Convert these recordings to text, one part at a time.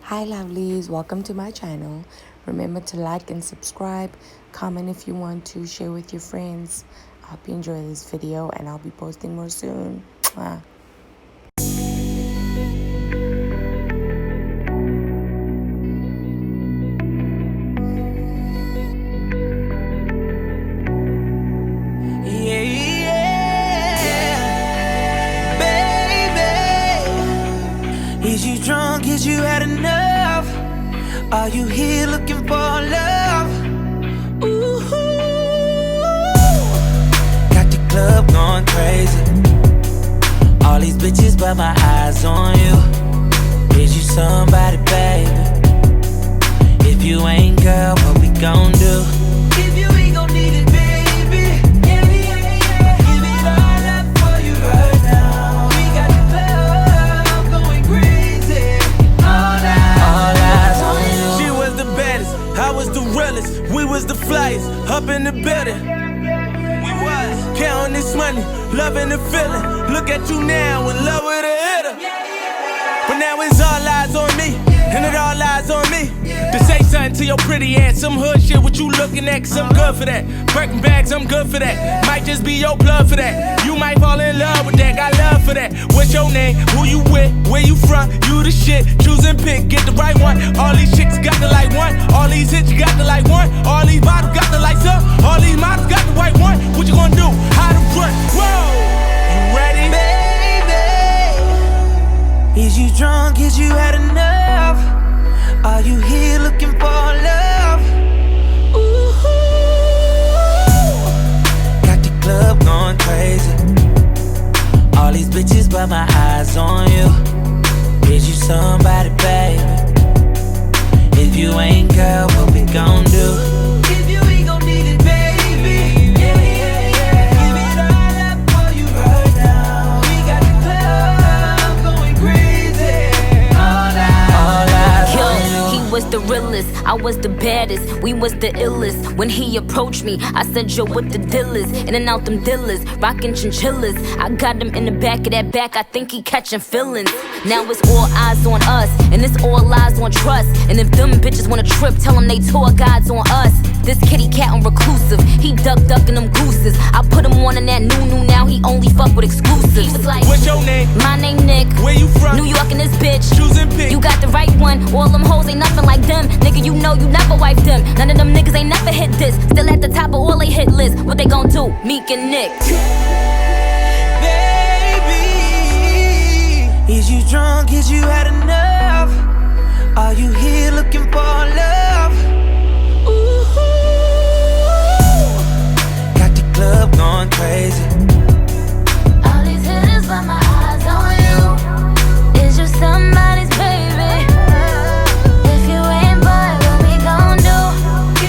Hi lovelies, welcome to my channel. Remember to like and subscribe, comment if you want to, share with your friends. I hope you enjoy this video and I'll be posting more soon. Mwah. Is you drunk? Is you had enough? Are you here looking for love? Ooh, got the club going crazy. All these bitches, but my eyes on you. Is you somebody, baby? If you ain't, girl, what we gon' do? If you ain't gon' need it, baby. Give it all up for you right now. We got the club going crazy. All eyes on you. She was the baddest, I was the realest. We was the flyest, up in the building. We was counting this money, loving the feeling. Look at you now, in love with a hitter. But now it's all eyes on me, and it all lies on me to say something to your pretty ass. Some hood shit, what you looking at, 'cause I'm good for that. Birkin bags, I'm good for that. Might just be your blood for that. You might fall in love with that, got love for that. What's your name, who you with, where you from, you the shit. Choose and pick, get the right one. All these chicks got the like one, all these hits got the like one. All these bottles got the lights up, all these models got the white one. What you gonna do, how to run, whoa. You ready? Baby, is you drunk, is you had enough? Are you here looking for love? Ooh, got the club going crazy. All these bitches, but my eyes on you. Is you somebody, baby? If you ain't, girl, what we gon' do? If you ain't gon' need it, baby. Give it all up for you right now. We got the club going crazy. All eyes on you. He was the realest, I was the baddest, we was the illest. When he approached me, I said, yo, what the deal is? In and out them dealers, rockin' chinchillas. I got him in the back of that back, I think he catching feelings. Now it's all eyes on us, and it's all lies on trust. And if them bitches wanna trip, tell them they tour guides on us. This kitty cat on reclusive, he ducking them gooses. I put him on in that new, now he only fuck with exclusives. He was like, what's your name? My name Nick. Where you from? New York and this bitch. Choose and pick. You got the right one, all them hoes ain't nothing like them. Nigga, you know you never wipe them. None of them niggas ain't never hit this. Still at the top of all they hit list. What they gon' do? Meek and Nick. Baby, is you drunk? Is you had enough? Are you here looking for love? Ooh, got the club going crazy. All these hitters, but my eyes on you. Is you somebody's baby? If you ain't, boy, what we gon' do?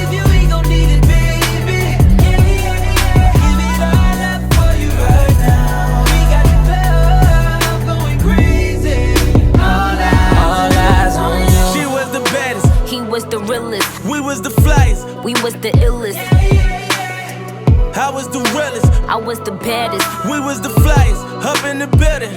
If you ain't gon' need it, baby. Give it all up for you right now. We got the club going crazy. All eyes on you. She was the baddest, He was the realest, we was the flyest. we was the illest. I was the realest, I was the baddest. we was the flyest. Up in the building.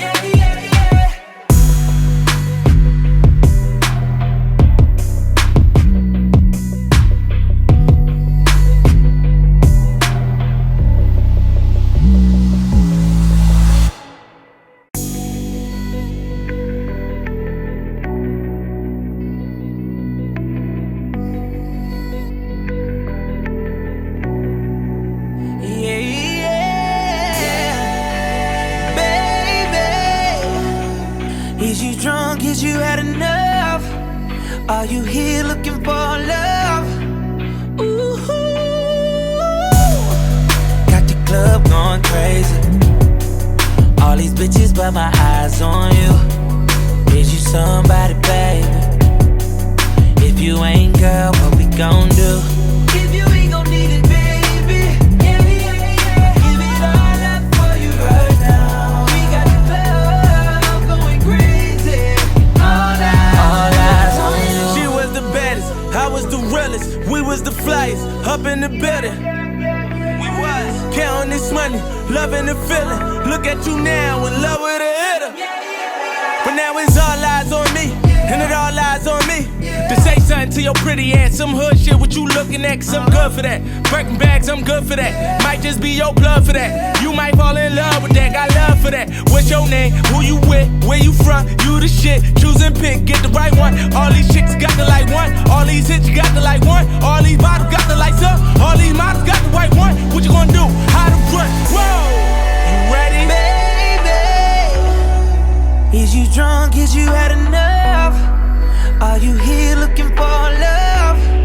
Is you drunk? Is you had enough? Are you here looking for love? Ooh, got the club going crazy. All these bitches, but my eyes on you. Is you somebody, baby? If you ain't, girl, what we gon' do? If you ain't gon' need it, baby. Give it all up for you right now. We got the club going crazy. All eyes on you. She was the baddest, I was the realest. We was the flyest, up in the building. We was counting this money, loving the feeling. Look at you now, in love with a hitter. But now it's all eyes on me, and it all lies on me something to your pretty ass. Some hood shit, what you looking at? Cause I'm good for that. Birkin bags, I'm good for that. Might just be your plug for that. You might fall in love with that. Got love for that. What's your name? Who you with? Where you from? You the shit. Choose and pick, get the right one. All these chicks got the like one. All these hits, you got the like one. All these bottles got the lights up. All these models got the white one. What you gonna do? How to run? Whoa! You ready? Baby, is you drunk? Is you had enough? Are you here looking for love?